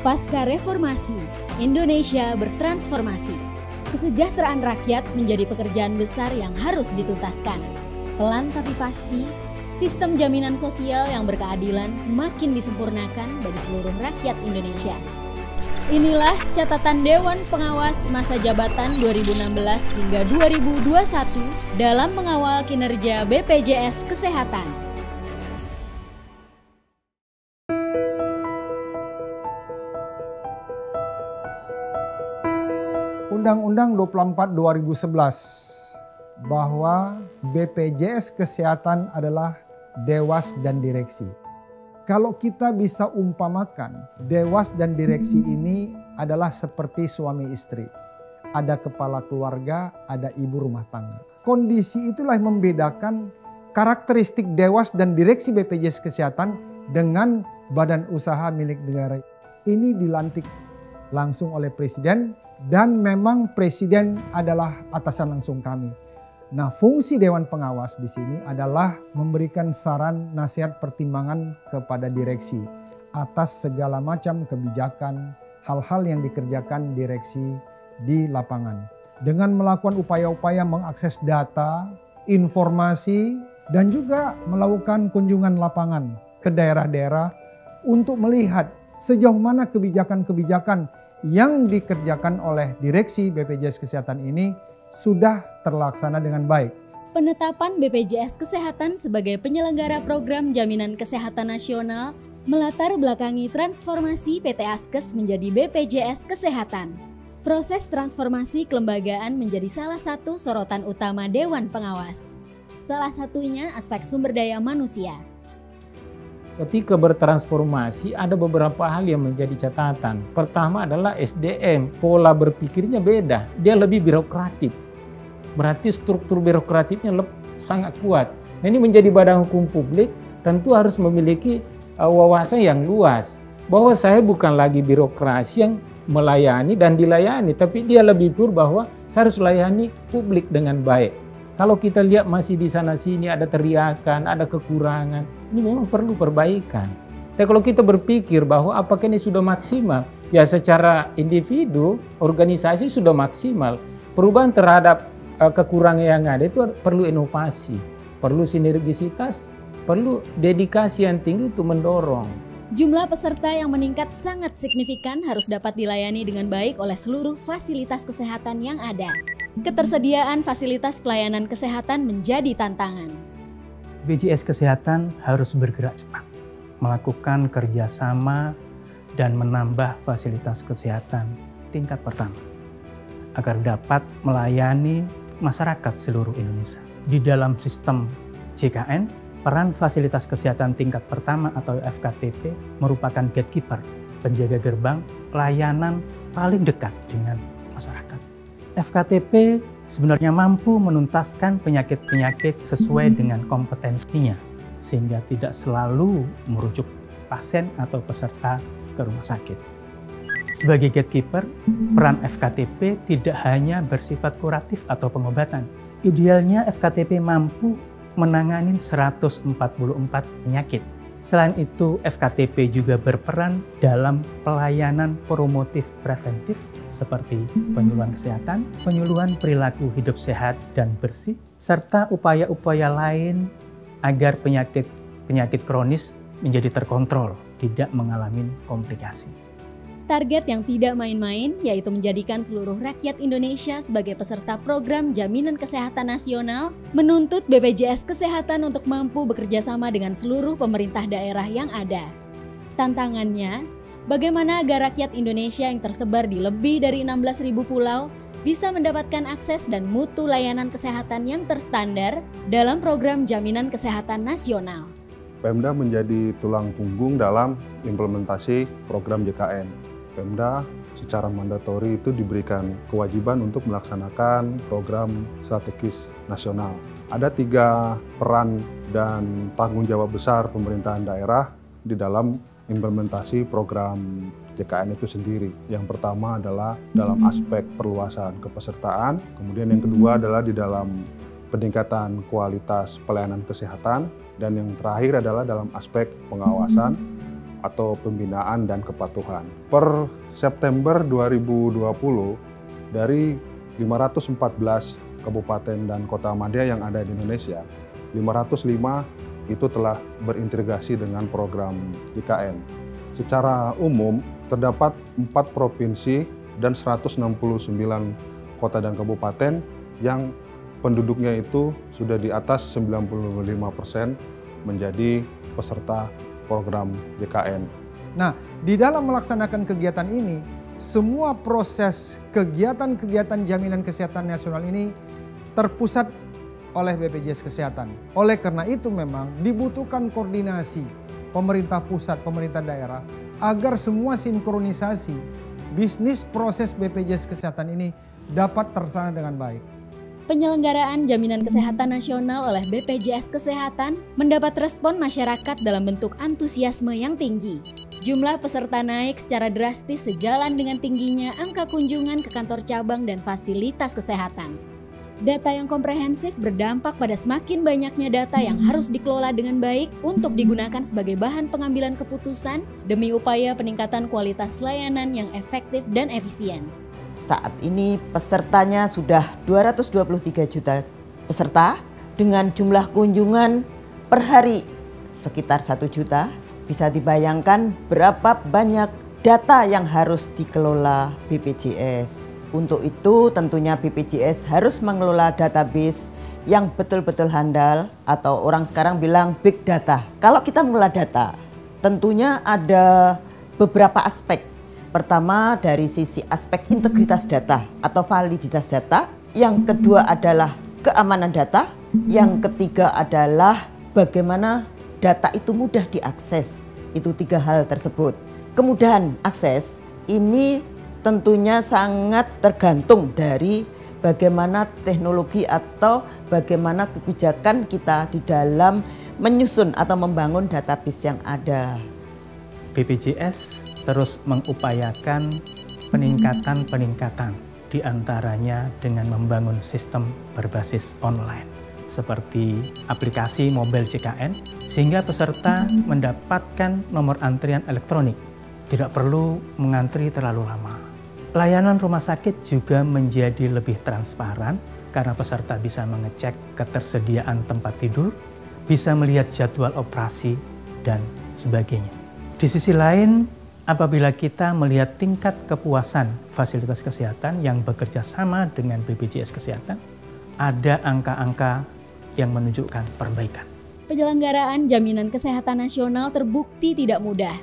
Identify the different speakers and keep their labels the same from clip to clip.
Speaker 1: Pasca reformasi, Indonesia bertransformasi. Kesejahteraan rakyat menjadi pekerjaan besar yang harus dituntaskan. Pelan tapi pasti, sistem jaminan sosial yang berkeadilan semakin disempurnakan bagi seluruh rakyat Indonesia. Inilah catatan Dewan Pengawas masa jabatan 2016 hingga 2021 dalam mengawal kinerja BPJS Kesehatan.
Speaker 2: Undang-Undang 24 2011 bahwa BPJS Kesehatan adalah dewas dan direksi. Kalau kita bisa umpamakan, dewas dan direksi ini adalah seperti suami istri. Ada kepala keluarga, ada ibu rumah tangga. Kondisi itulah yang membedakan karakteristik dewas dan direksi BPJS Kesehatan dengan badan usaha milik negara. Ini dilantik langsung oleh Presiden dan memang Presiden adalah atasan langsung kami. Nah, fungsi Dewan Pengawas di sini adalah memberikan saran, nasihat, pertimbangan kepada direksi atas segala macam kebijakan, hal-hal yang dikerjakan direksi di lapangan. Dengan melakukan upaya-upaya mengakses data, informasi, dan juga melakukan kunjungan lapangan ke daerah-daerah untuk melihat sejauh mana kebijakan-kebijakan yang dikerjakan oleh direksi BPJS Kesehatan ini sudah terlaksana dengan baik.
Speaker 1: Penetapan BPJS Kesehatan sebagai penyelenggara program jaminan kesehatan nasional melatar belakangi transformasi PT Askes menjadi BPJS Kesehatan. Proses transformasi kelembagaan menjadi salah satu sorotan utama Dewan Pengawas. Salah satunya aspek sumber daya manusia.
Speaker 3: Ketika bertransformasi ada beberapa hal yang menjadi catatan. Pertama adalah SDM, pola berpikirnya beda, dia lebih birokratif. Berarti struktur birokratifnya sangat kuat. Nah, ini menjadi badan hukum publik tentu harus memiliki wawasan yang luas. Bahwa saya bukan lagi birokrasi yang melayani dan dilayani, tapi dia lebih pur bahwa saya harus layani publik dengan baik. Kalau kita lihat masih di sana-sini ada teriakan, ada kekurangan, ini memang perlu perbaikan. Tapi kalau kita berpikir bahwa apakah ini sudah maksimal, ya secara individu, organisasi sudah maksimal. Perubahan terhadap kekurangan yang ada itu perlu inovasi, perlu sinergisitas, perlu dedikasi yang tinggi untuk mendorong.
Speaker 1: Jumlah peserta yang meningkat sangat signifikan harus dapat dilayani dengan baik oleh seluruh fasilitas kesehatan yang ada. Ketersediaan fasilitas pelayanan kesehatan menjadi tantangan.
Speaker 4: BPJS Kesehatan harus bergerak cepat, melakukan kerjasama dan menambah fasilitas kesehatan tingkat pertama, agar dapat melayani masyarakat seluruh Indonesia. Di dalam sistem JKN, peran fasilitas kesehatan tingkat pertama atau FKTP merupakan gatekeeper, penjaga gerbang layanan paling dekat dengan masyarakat. FKTP sebenarnya mampu menuntaskan penyakit-penyakit sesuai dengan kompetensinya, sehingga tidak selalu merujuk pasien atau peserta ke rumah sakit. Sebagai gatekeeper, peran FKTP tidak hanya bersifat kuratif atau pengobatan. Idealnya FKTP mampu menangani 144 penyakit. Selain itu, FKTP juga berperan dalam pelayanan promotif preventif seperti penyuluhan kesehatan, penyuluhan perilaku hidup sehat dan bersih, serta upaya-upaya lain agar penyakit kronis menjadi terkontrol, tidak mengalami komplikasi.
Speaker 1: Target yang tidak main-main yaitu menjadikan seluruh rakyat Indonesia sebagai peserta program jaminan kesehatan nasional, menuntut BPJS Kesehatan untuk mampu bekerja sama dengan seluruh pemerintah daerah yang ada. Tantangannya, bagaimana agar rakyat Indonesia yang tersebar di lebih dari 16.000 pulau bisa mendapatkan akses dan mutu layanan kesehatan yang terstandar dalam program jaminan kesehatan nasional.
Speaker 5: Pemda menjadi tulang punggung dalam implementasi program JKN. Pemda secara mandatori itu diberikan kewajiban untuk melaksanakan program strategis nasional. Ada 3 peran dan tanggung jawab besar pemerintahan daerah di dalam implementasi program JKN itu sendiri. Yang pertama adalah dalam aspek perluasan kepesertaan, kemudian yang kedua adalah di dalam peningkatan kualitas pelayanan kesehatan, dan yang terakhir adalah dalam aspek pengawasan atau pembinaan dan kepatuhan. Per September 2020, dari 514 kabupaten dan kota madya yang ada di Indonesia, 505 itu telah berintegrasi dengan program JKN. Secara umum, terdapat 4 provinsi dan 169 kota dan kabupaten yang penduduknya itu sudah di atas 95% menjadi peserta program JKN.
Speaker 2: Nah, di dalam melaksanakan kegiatan ini, semua proses kegiatan-kegiatan jaminan kesehatan nasional ini terpusat oleh BPJS Kesehatan. Oleh karena itu memang dibutuhkan koordinasi pemerintah pusat, pemerintah daerah, agar semua sinkronisasi bisnis proses BPJS Kesehatan ini dapat terlaksana dengan baik.
Speaker 1: Penyelenggaraan Jaminan Kesehatan Nasional oleh BPJS Kesehatan mendapat respon masyarakat dalam bentuk antusiasme yang tinggi. Jumlah peserta naik secara drastis sejalan dengan tingginya angka kunjungan ke kantor cabang dan fasilitas kesehatan. Data yang komprehensif berdampak pada semakin banyaknya data yang harus dikelola dengan baik untuk digunakan sebagai bahan pengambilan keputusan demi upaya peningkatan kualitas layanan yang efektif dan efisien.
Speaker 6: Saat ini pesertanya sudah 223 juta peserta dengan jumlah kunjungan per hari sekitar 1 juta. Bisa dibayangkan berapa banyak data yang harus dikelola BPJS. Untuk itu tentunya BPJS harus mengelola database yang betul-betul handal atau orang sekarang bilang big data. Kalau kita mengelola data tentunya ada beberapa aspek. Pertama dari sisi aspek integritas data atau validitas data. Yang kedua adalah keamanan data. Yang ketiga adalah bagaimana data itu mudah diakses. Itu 3 hal tersebut. Kemudahan akses ini tentunya sangat tergantung dari bagaimana teknologi atau bagaimana kebijakan kita di dalam menyusun atau membangun database yang ada.
Speaker 4: BPJS terus mengupayakan peningkatan diantaranya dengan membangun sistem berbasis online seperti aplikasi mobile JKN sehingga peserta mendapatkan nomor antrian elektronik, tidak perlu mengantri terlalu lama. Layanan rumah sakit juga menjadi lebih transparan karena peserta bisa mengecek ketersediaan tempat tidur, bisa melihat jadwal operasi dan sebagainya. Di sisi lain, apabila kita melihat tingkat kepuasan fasilitas kesehatan yang bekerja sama dengan BPJS Kesehatan, ada angka-angka yang menunjukkan perbaikan.
Speaker 1: Penyelenggaraan Jaminan Kesehatan Nasional terbukti tidak mudah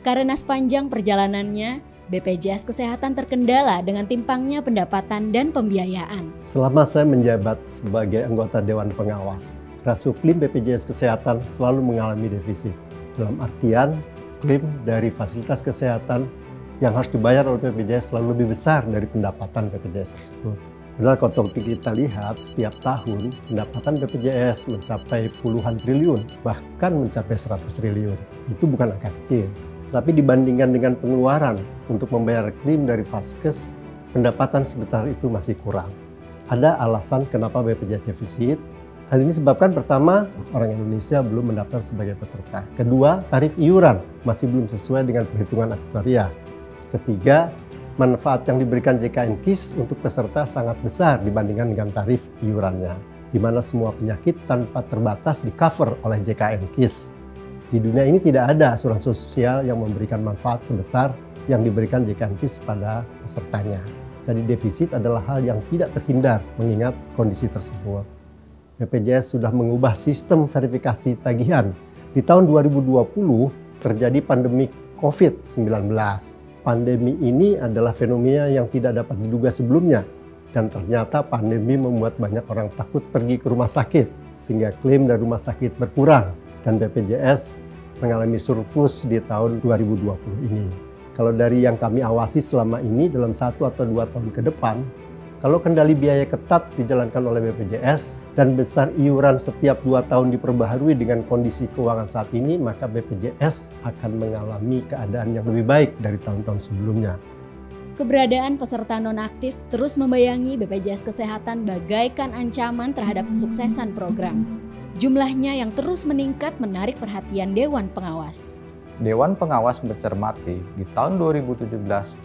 Speaker 1: karena sepanjang perjalanannya BPJS Kesehatan terkendala dengan timpangnya pendapatan dan pembiayaan.
Speaker 7: Selama saya menjabat sebagai anggota Dewan Pengawas, rasio klaim BPJS Kesehatan selalu mengalami defisit. Dalam artian, klaim dari fasilitas kesehatan yang harus dibayar oleh BPJS selalu lebih besar dari pendapatan BPJS tersebut. Padahal kalau kita lihat setiap tahun pendapatan BPJS mencapai puluhan triliun, bahkan mencapai 100 triliun. Itu bukan angka kecil. Tapi dibandingkan dengan pengeluaran untuk membayar klaim dari Vaskes, pendapatan sebesar itu masih kurang. Ada alasan kenapa BPJS defisit. Hal ini disebabkan pertama, orang Indonesia belum mendaftar sebagai peserta. Kedua, tarif iuran masih belum sesuai dengan perhitungan aktuaria. Ketiga, manfaat yang diberikan JKN KIS untuk peserta sangat besar dibandingkan dengan tarif iurannya, di mana semua penyakit tanpa terbatas di-cover oleh JKN KIS. Di dunia ini tidak ada asuransi sosial yang memberikan manfaat sebesar yang diberikan JKN KIS pada pesertanya. Jadi defisit adalah hal yang tidak terhindar mengingat kondisi tersebut. BPJS sudah mengubah sistem verifikasi tagihan. Di tahun 2020 terjadi pandemi COVID-19. Pandemi ini adalah fenomena yang tidak dapat diduga sebelumnya. Dan ternyata pandemi membuat banyak orang takut pergi ke rumah sakit. Sehingga klaim dari rumah sakit berkurang. Dan BPJS mengalami surplus di tahun 2020 ini. Kalau dari yang kami awasi selama ini dalam 1 atau 2 tahun ke depan, kalau kendali biaya ketat dijalankan oleh BPJS dan besar iuran setiap 2 tahun diperbaharui dengan kondisi keuangan saat ini, maka BPJS akan mengalami keadaan yang lebih baik dari tahun-tahun sebelumnya.
Speaker 1: Keberadaan peserta nonaktif terus membayangi BPJS Kesehatan bagaikan ancaman terhadap kesuksesan program. Jumlahnya yang terus meningkat menarik perhatian Dewan Pengawas.
Speaker 8: Dewan Pengawas mencermati di tahun 2017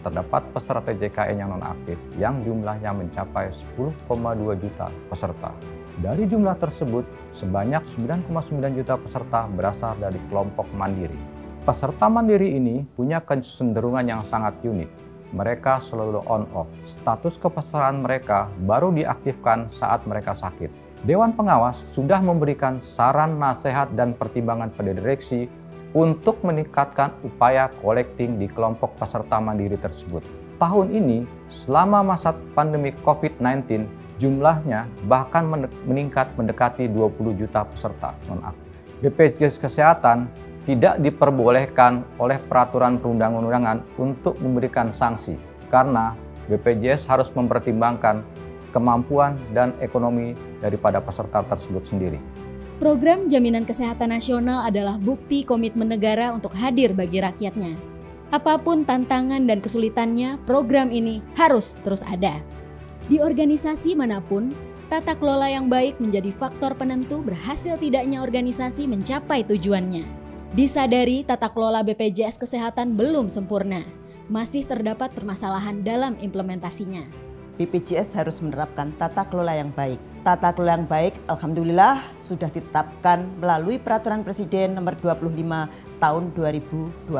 Speaker 8: terdapat peserta JKN yang nonaktif yang jumlahnya mencapai 10,2 juta peserta. Dari jumlah tersebut, sebanyak 9,9 juta peserta berasal dari kelompok mandiri. Peserta mandiri ini punya kecenderungan yang sangat unik. Mereka selalu on-off. Status kepesertaan mereka baru diaktifkan saat mereka sakit. Dewan Pengawas sudah memberikan saran, nasihat, dan pertimbangan pada direksi untuk meningkatkan upaya collecting di kelompok peserta mandiri tersebut. Tahun ini, selama masa pandemi COVID-19, jumlahnya bahkan meningkat mendekati 20 juta peserta nonaktif. BPJS Kesehatan tidak diperbolehkan oleh peraturan perundang-undangan untuk memberikan sanksi karena BPJS harus mempertimbangkan kemampuan dan ekonomi daripada peserta tersebut sendiri.
Speaker 1: Program Jaminan Kesehatan Nasional adalah bukti komitmen negara untuk hadir bagi rakyatnya. Apapun tantangan dan kesulitannya, program ini harus terus ada. Di organisasi manapun, tata kelola yang baik menjadi faktor penentu berhasil tidaknya organisasi mencapai tujuannya. Disadari tata kelola BPJS Kesehatan belum sempurna, masih terdapat permasalahan dalam implementasinya.
Speaker 6: BPJS harus menerapkan tata kelola yang baik. Tata kelola yang baik, alhamdulillah, sudah ditetapkan melalui Peraturan Presiden Nomor 25 Tahun 2020.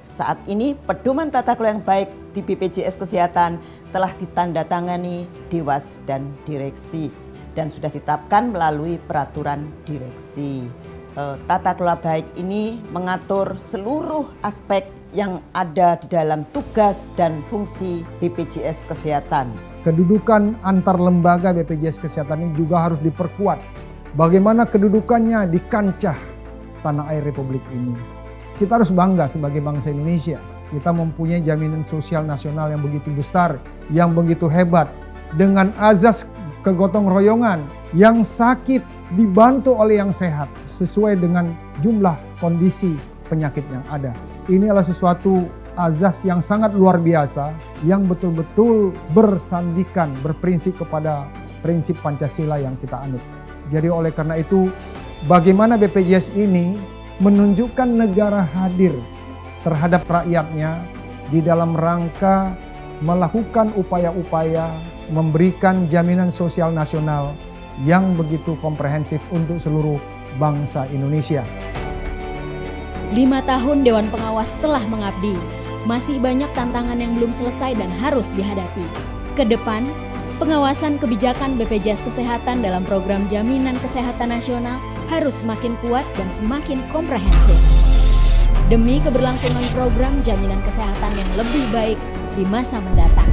Speaker 6: Saat ini, pedoman tata kelola yang baik di BPJS Kesehatan telah ditandatangani Dewas dan Direksi dan sudah ditetapkan melalui Peraturan Direksi. Tata kelola baik ini mengatur seluruh aspek yang ada di dalam tugas dan fungsi BPJS Kesehatan.
Speaker 2: Kedudukan antar lembaga BPJS Kesehatan ini juga harus diperkuat. Bagaimana kedudukannya di kancah tanah air Republik ini. Kita harus bangga sebagai bangsa Indonesia. Kita mempunyai jaminan sosial nasional yang begitu besar, yang begitu hebat. Dengan azas kegotong royongan, yang sakit dibantu oleh yang sehat sesuai dengan jumlah kondisi penyakit yang ada. Ini adalah sesuatu azas yang sangat luar biasa yang betul-betul bersandikan, berprinsip kepada prinsip Pancasila yang kita anut. Jadi oleh karena itu, bagaimana BPJS ini menunjukkan negara hadir terhadap rakyatnya di dalam rangka melakukan upaya-upaya memberikan jaminan sosial nasional yang begitu komprehensif untuk seluruh bangsa Indonesia.
Speaker 1: 5 tahun Dewan Pengawas telah mengabdi. Masih banyak tantangan yang belum selesai dan harus dihadapi. Ke depan, pengawasan kebijakan BPJS Kesehatan dalam program Jaminan Kesehatan Nasional harus semakin kuat dan semakin komprehensif. Demi keberlangsungan program jaminan kesehatan yang lebih baik di masa mendatang.